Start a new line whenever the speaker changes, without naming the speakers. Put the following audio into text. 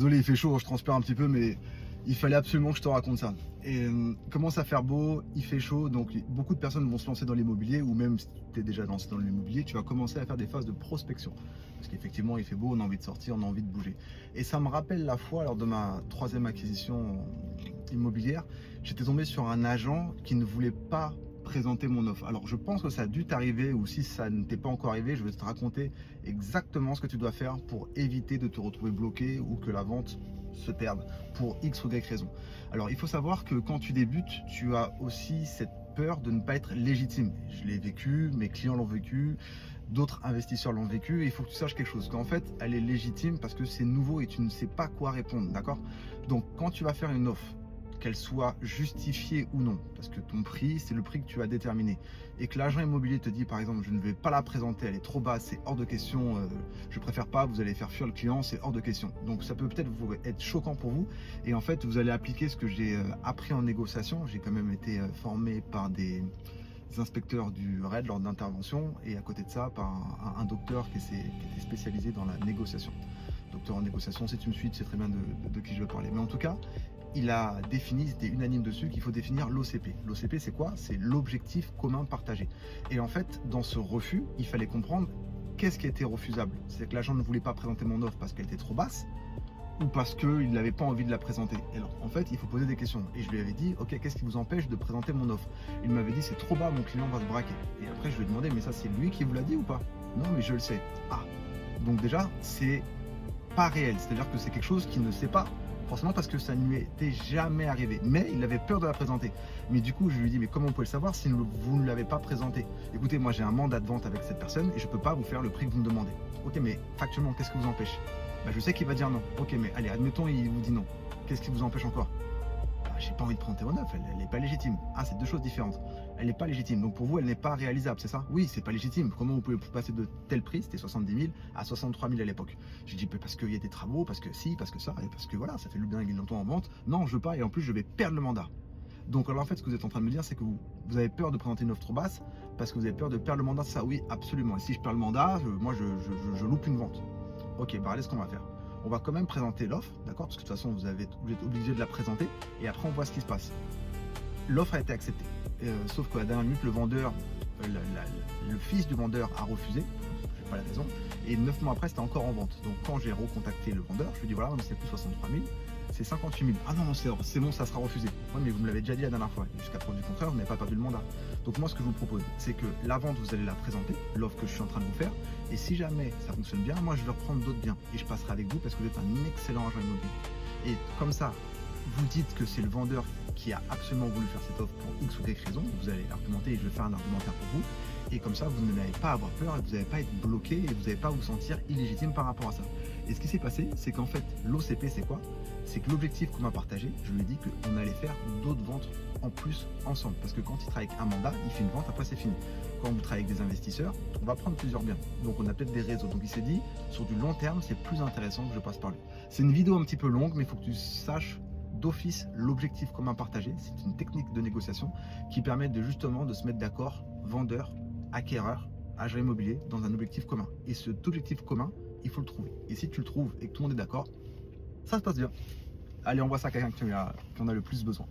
Désolé, il fait chaud, je transpire un petit peu, mais il fallait absolument que je te raconte ça. Et commence à faire beau, il fait chaud, donc beaucoup de personnes vont se lancer dans l'immobilier, ou même si tu es déjà lancé dans l'immobilier, tu vas commencer à faire des phases de prospection. Parce qu'effectivement, il fait beau, on a envie de sortir, on a envie de bouger. Et ça me rappelle la fois, lors de ma troisième acquisition immobilière, j'étais tombé sur un agent qui ne voulait pas présenter mon offre. Alors je pense que ça a dû t'arriver, ou si ça ne t'est pas encore arrivé, je vais te raconter exactement ce que tu dois faire pour éviter de te retrouver bloqué ou que la vente se perde pour X ou Y raison. Alors il faut savoir que quand tu débutes, tu as aussi cette peur de ne pas être légitime. Je l'ai vécu, mes clients l'ont vécu, d'autres investisseurs l'ont vécu, et il faut que tu saches quelque chose, qu'en fait elle est légitime parce que c'est nouveau et tu ne sais pas quoi répondre, d'accord? Donc quand tu vas faire une offre, qu'elle soit justifiée ou non, parce que ton prix, c'est le prix que tu as déterminé, et que l'agent immobilier te dit par exemple, je ne vais pas la présenter, elle est trop basse, c'est hors de question, je préfère pas, vous allez faire fuir le client, c'est hors de question. Donc ça peut peut-être être choquant pour vous, et en fait vous allez appliquer ce que j'ai appris en négociation. J'ai quand même été formé par des inspecteurs du RAID lors d'intervention, et à côté de ça par un docteur qui était spécialisé dans la négociation. Docteur en négociation, si tu me suis, tu sais très bien de qui je veux parler. Mais en tout cas, il a défini, c'était unanime dessus, qu'il faut définir l'OCP. L'OCP, c'est quoi? C'est l'objectif commun partagé. Et en fait, dans ce refus, il fallait comprendre qu'est-ce qui était refusable. C'est que l'agent ne voulait pas présenter mon offre parce qu'elle était trop basse, ou parce qu'il n'avait pas envie de la présenter. Et alors, en fait, il faut poser des questions. Et je lui avais dit, ok, qu'est-ce qui vous empêche de présenter mon offre? Il m'avait dit, c'est trop bas, mon client va se braquer. Et après, je lui ai demandé, mais ça, c'est lui qui vous l'a dit ou pas? Non, mais je le sais. Ah, donc déjà, c'est pas réel. C'est-à-dire que c'est quelque chose qu'il ne sait pas, forcément parce que ça ne lui était jamais arrivé. Mais il avait peur de la présenter. Mais du coup, je lui dis, mais comment vous pouvez le savoir si vous ne l'avez pas présenté? Écoutez, moi j'ai un mandat de vente avec cette personne et je ne peux pas vous faire le prix que vous me demandez. Ok, mais factuellement, qu'est-ce qui vous empêche? Bah, je sais qu'il va dire non. Ok, mais allez, admettons, il vous dit non. Qu'est-ce qui vous empêche encore? Bah, j'ai pas envie de présenter mon offre, elle n'est pas légitime. Ah, c'est deux choses différentes. Elle n'est pas légitime. Donc pour vous, elle n'est pas réalisable, c'est ça? Oui, c'est pas légitime. Comment vous pouvez passer de tel prix, c'était 70 000 à 63 000 à l'époque? J'ai dit parce qu'il y a des travaux, parce que si, parce que ça, et parce que voilà, ça fait le bien qu'il longtemps en vente. Non, je veux pas, et en plus je vais perdre le mandat. Donc alors en fait, ce que vous êtes en train de me dire, c'est que vous avez peur de présenter une offre trop basse parce que vous avez peur de perdre le mandat, c'est ça? Oui, absolument. Et si je perds le mandat, moi je loupe une vente. Ok, bah allez, ce qu'on va faire. On va quand même présenter l'offre, d'accord? Parce que de toute façon, vous êtes obligé de la présenter, et après on voit ce qui se passe. L'offre a été acceptée, sauf qu'à la dernière minute, le vendeur, le fils du vendeur a refusé, je n'ai pas la raison, et 9 mois après, c'était encore en vente. Donc quand j'ai recontacté le vendeur, je lui ai dit voilà, c'est plus 63 000, c'est 58 000. Ah non, c'est bon, ça sera refusé. Oui, mais vous me l'avez déjà dit la dernière fois, jusqu'à preuve du contraire, vous n'avez pas perdu le mandat. Donc moi, ce que je vous propose, c'est que la vente, vous allez la présenter, l'offre que je suis en train de vous faire, et si jamais ça fonctionne bien, moi je vais reprendre d'autres biens, et je passerai avec vous parce que vous êtes un excellent agent immobilier. Et comme ça, vous dites que c'est le vendeur qui a absolument voulu faire cette offre pour X ou Y raison, vous allez argumenter et je vais faire un argumentaire pour vous, et comme ça vous n'allez pas avoir peur et vous n'allez pas être bloqué et vous n'allez pas vous sentir illégitime par rapport à ça. Et ce qui s'est passé, c'est qu'en fait l'OCP, c'est quoi? C'est que l'objectif qu'on a partagé, je lui ai dit qu'on allait faire d'autres ventes en plus ensemble, parce que quand il travaille avec un mandat, il fait une vente, après c'est fini. Quand vous travaillez avec des investisseurs, on va prendre plusieurs biens, donc on a peut-être des réseaux. Donc il s'est dit, sur du long terme, c'est plus intéressant que je passe par lui. C'est une vidéo un petit peu longue, mais il faut que tu saches d'office l'objectif commun partagé. C'est une technique de négociation qui permet de justement de se mettre d'accord, vendeur, acquéreur, agent immobilier, dans un objectif commun. Et cet objectif commun, il faut le trouver. Et si tu le trouves et que tout le monde est d'accord, ça se passe bien. Allez, on voit ça à quelqu'un qui en a le plus besoin.